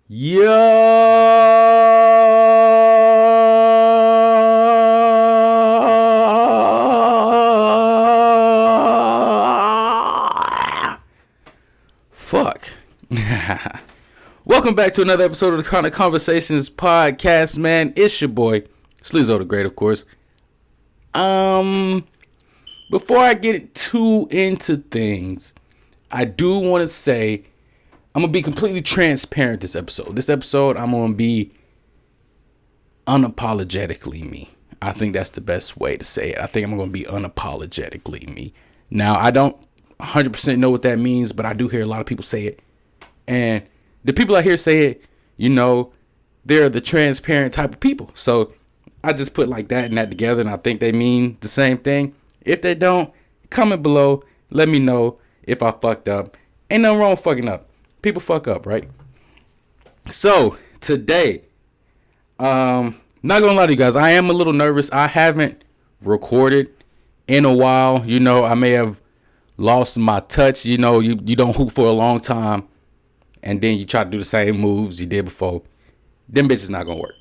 Yo! Fuck. Welcome back to another episode of the Chronic Conversations podcast, man. It's your boy, Sleezo the Great, of course. Before I get too into things, I do want to say I'm going to be completely transparent this episode. This episode, I'm going to be unapologetically me. I think that's the best way to say it. I think I'm going to be unapologetically me. Now, I don't 100% know what that means, but I do hear a lot of people say it. And the people I hear say it, you know, they're the transparent type of people. So I just put like that and that together, and I think they mean the same thing. If they don't, comment below. Let me know if I fucked up. Ain't nothing wrong with fucking up. People fuck up, right? So today, not gonna lie to you guys, I am a little nervous. I haven't recorded in a while. You know, I may have lost my touch. You know, you don't hoop for a long time, and then you try to do the same moves you did before. Them bitches not gonna work.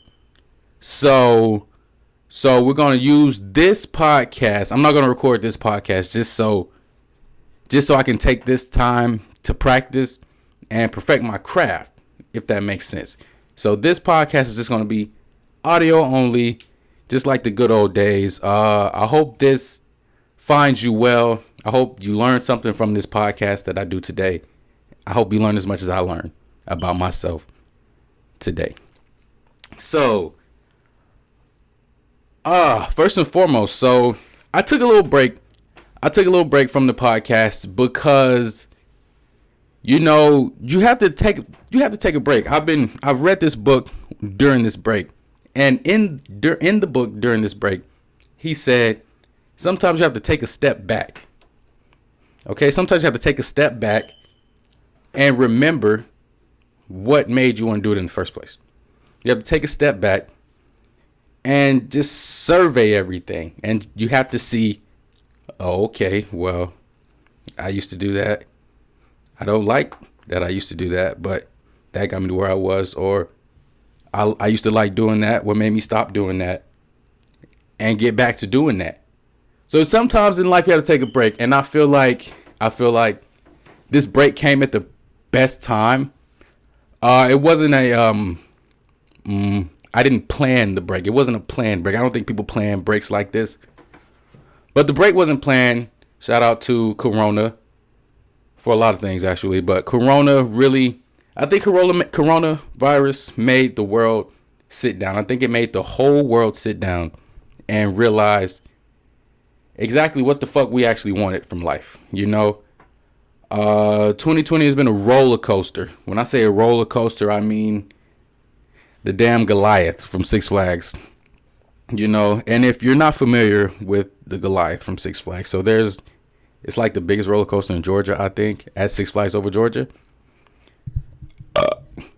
So we're gonna use this podcast. I'm not gonna record this podcast just so I can take this time to practice and perfect my craft, if that makes sense. So this podcast is just gonna be audio only, just like the good old days. I hope this finds you well. I hope you learned something from this podcast that I do today. I hope you learned as much as I learned about myself today. So, first and foremost, so I took a little break. I took a little break from the podcast because, you know, you have to take a break. I read this book during this break, and in the book during this break, he said sometimes you have to take a step back. Okay, sometimes you have to take a step back and remember what made you want to do it in the first place. You have to take a step back and just survey everything, and you have to see, oh, okay, well, I used to do that. I don't like that I used to do that, but that got me to where I was. Or I used to like doing that. What made me stop doing that and get back to doing that? So sometimes in life you have to take a break, and I feel like this break came at the best time. It wasn't I didn't plan the break. It wasn't a planned break. I don't think people plan breaks like this. But the break wasn't planned. Shout out to Corona for a lot of things, actually. But Corona really, I think coronavirus made the world sit down. I think it made the whole world sit down and realize exactly what the fuck we actually wanted from life. You know, 2020 has been a roller coaster. When I say a roller coaster, I mean the damn Goliath from Six Flags. You know, and if you're not familiar with the Goliath from Six Flags, so it's like the biggest roller coaster in Georgia, I think, at Six Flags Over Georgia.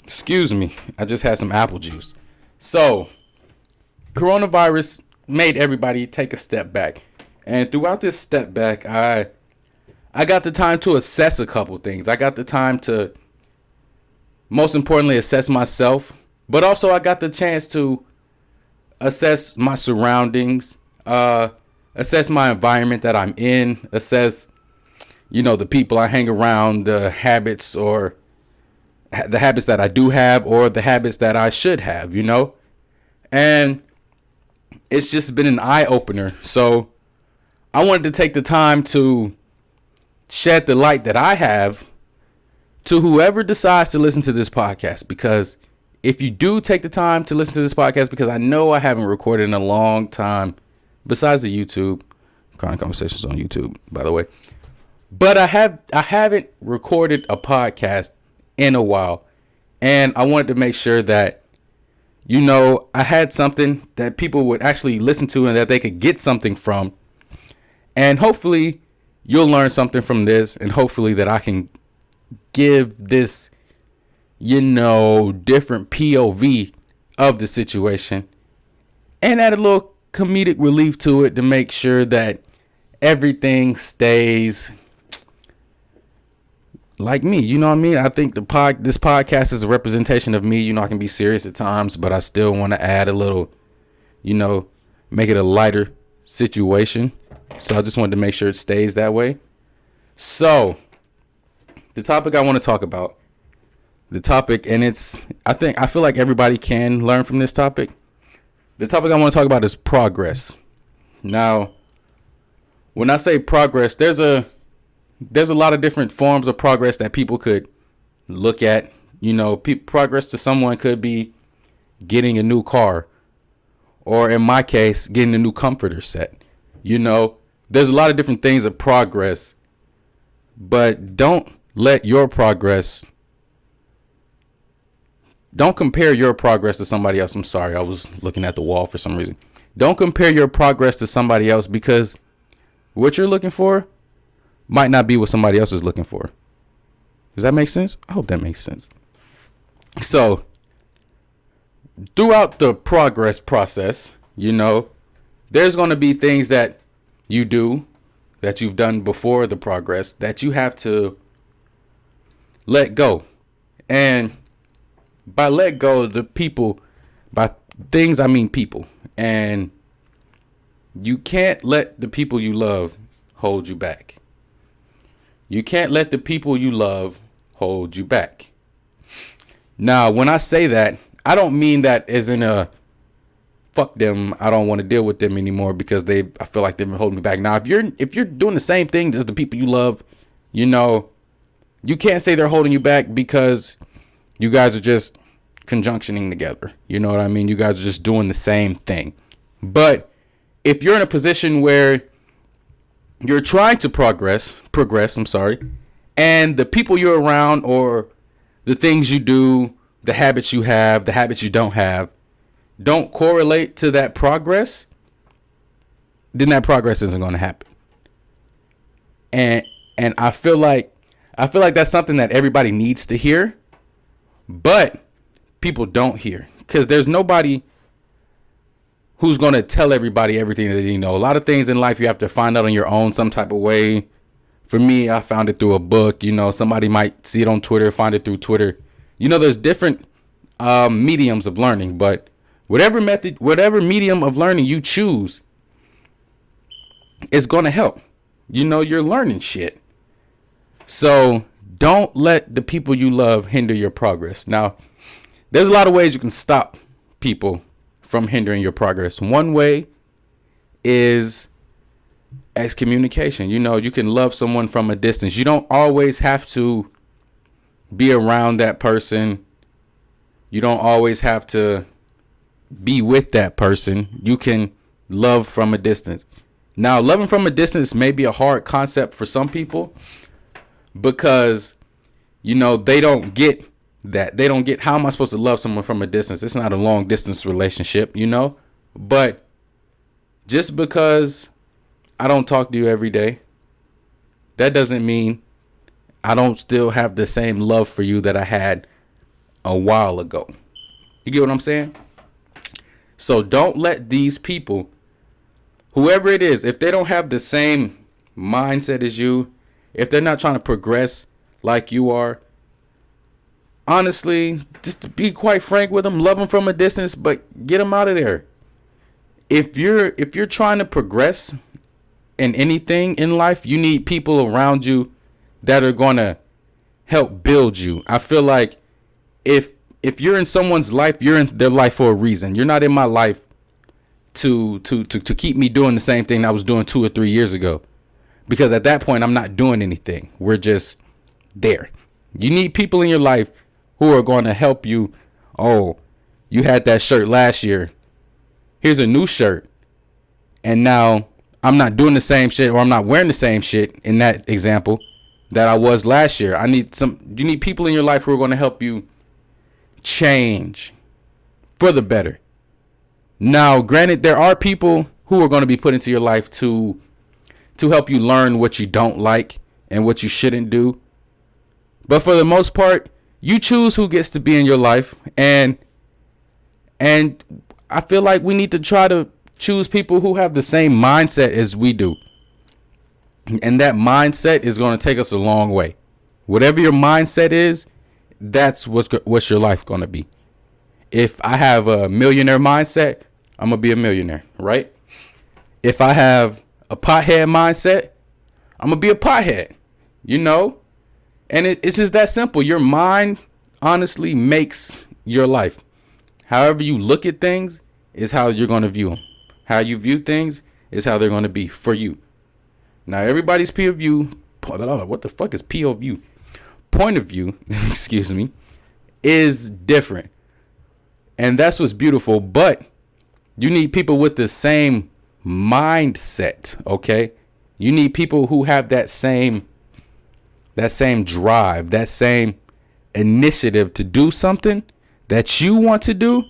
Excuse me, I just had some apple juice. So, coronavirus made everybody take a step back, and throughout this step back, I got the time to assess a couple things. I got the time to, most importantly, assess myself, but also I got the chance to assess my surroundings, assess my environment that I'm in, assess, you know, the people I hang around, the habits that I do have, or the habits that I should have, you know. And it's just been an eye opener. So I wanted to take the time to shed the light that I have to whoever decides to listen to this podcast, because if you do take the time to listen to this podcast, because I know I haven't recorded in a long time, besides the YouTube, Chronic Conversations on YouTube, by the way, but I haven't recorded a podcast in a while, and I wanted to make sure that, you know, I had something that people would actually listen to and that they could get something from, and hopefully you'll learn something from this, and hopefully that I can give this, you know, different POV of the situation and add a little comedic relief to it to make sure that everything stays like me. You know what I mean? I think this podcast is a representation of me. You know, I can be serious at times, but I still want to add a little, you know, make it a lighter situation. So I just wanted to make sure it stays that way. So the topic I want to talk about, and I feel like everybody can learn from this topic. The topic I want to talk about is progress. Now, when I say progress, there's a lot of different forms of progress that people could look at. You know, progress to someone could be getting a new car, or in my case, getting a new comforter set. You know, there's a lot of different things of progress, but don't compare your progress to somebody else. I'm sorry, I was looking at the wall for some reason. Don't compare your progress to somebody else, because what you're looking for might not be what somebody else is looking for. Does that make sense? I hope that makes sense. So, throughout the progress process, you know, there's going to be things that you do that you've done before the progress that you have to let go. And by let go, by things, I mean people. And you can't let the people you love hold you back. You can't let the people you love hold you back. Now, when I say that, I don't mean that as in a fuck them, I don't want to deal with them anymore because I feel like they've been holding me back. Now, if you're doing the same thing as the people you love, you know, you can't say they're holding you back because you guys are just conjunctioning together. You know what I mean? You guys are just doing the same thing. But if you're in a position where you're trying to progress, and the people you're around or the things you do, the habits you have, the habits you don't have, don't correlate to that progress, then that progress isn't going to happen. And I feel like that's something that everybody needs to hear, but people don't hear, because there's nobody who's going to tell everybody everything that you know. A lot of things in life you have to find out on your own some type of way. For me, I found it through a book. You know, somebody might see it on Twitter, find it through Twitter. You know, there's different mediums of learning, but whatever medium of learning you choose is going to help. You know, you're learning shit. So don't let the people you love hinder your progress. Now, there's a lot of ways you can stop people from hindering your progress. One way is excommunication. You know, you can love someone from a distance. You don't always have to be around that person. You don't always have to be with that person. You can love from a distance. Now, loving from a distance may be a hard concept for some people because, you know, they don't get that. They don't get, how am I supposed to love someone from a distance? It's not a long distance relationship, you know. But just because I don't talk to you every day, that doesn't mean I don't still have the same love for you that I had a while ago. You get what I'm saying? So don't let these people, whoever it is, if they don't have the same mindset as you, if they're not trying to progress like you are, honestly, just to be quite frank with them, love them from a distance, but get them out of there. If you're trying to progress in anything in life, you need people around you that are going to help build you. I feel like if you're in someone's life, you're in their life for a reason. You're not in my life to keep me doing the same thing I was doing 2 or 3 years ago. Because at that point, I'm not doing anything. We're just there. You need people in your life who are going to help you. Oh, you had that shirt last year. Here's a new shirt. And now I'm not doing the same shit, or I'm not wearing the same shit in that example that I was last year. You need people in your life who are going to help you change for the better. Now, granted, there are people who are going to be put into your life to help you learn what you don't like and what you shouldn't do. But for the most part, you choose who gets to be in your life. And I feel like we need to try to choose people who have the same mindset as we do. And that mindset is going to take us a long way. Whatever your mindset is, that's what's your life going to be. If I have a millionaire mindset, I'm going to be a millionaire, right? If I have a pothead mindset, I'm going to be a pothead, you know? And it's just that simple. Your mind honestly makes your life. However you look at things is how you're going to view them. How you view things is how they're going to be for you. Now, everybody's POV, what the fuck is POV? Point of view, excuse me, is different. And that's what's beautiful. But you need people with the same mindset, okay? You need people who have that same drive, that same initiative to do something that you want to do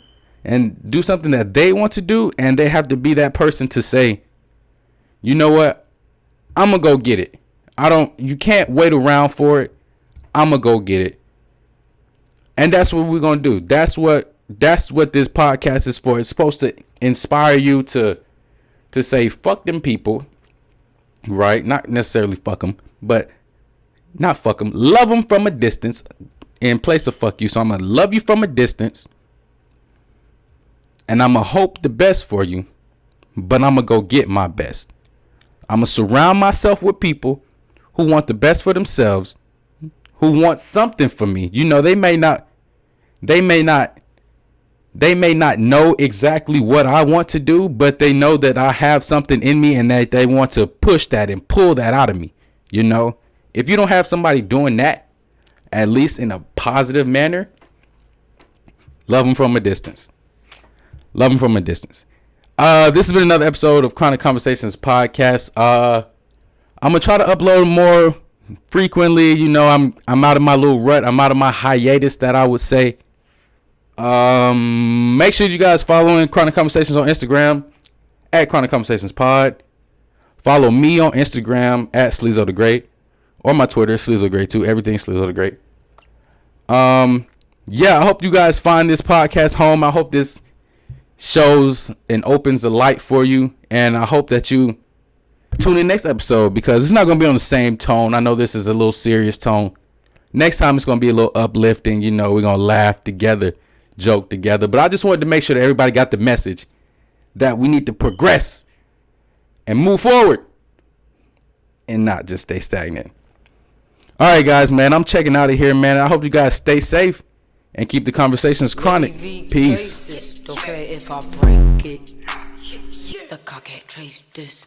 and do something that they want to do. And they have to be that person to say, you know what? I'm going to go get it. You can't wait around for it. I'm going to go get it. And that's what we're going to do. That's what this podcast is for. It's supposed to inspire you to say, fuck them people, right? Not necessarily fuck them, but not fuck them. Love them from a distance in place of fuck you. So I'm going to love you from a distance. And I'm going to hope the best for you, but I'm going to go get my best. I'm going to surround myself with people who want the best for themselves, who want something from me. You know, they may not know exactly what I want to do, but they know that I have something in me and that they want to push that and pull that out of me. You know, if you don't have somebody doing that, at least in a positive manner, love them from a distance. Love them from a distance. This has been another episode of Chronic Conversations podcast. I'm gonna try to upload more frequently. You know, I'm out of my little rut. I'm out of my hiatus, that I would say. Make sure you guys following Chronic Conversations on Instagram at Chronic Conversations Pod. Follow me on Instagram at Sleezo the Great, or my Twitter, Sleezo the Great too. Everything Sleezo the Great. Yeah, I hope you guys find this podcast home. I hope this shows and opens the light for you, and I hope that you tune in next episode, because it's not going to be on the same tone. I know this is a little serious tone. Next time it's going to be a little uplifting. You know, we're going to laugh together, joke together. But I just wanted to make sure that everybody got the message that we need to progress and move forward and not just stay stagnant. All right, guys, man, I'm checking out of here, man. I hope you guys stay safe and keep the conversations chronic. Peace. Okay, if I break it, the car can't trace this.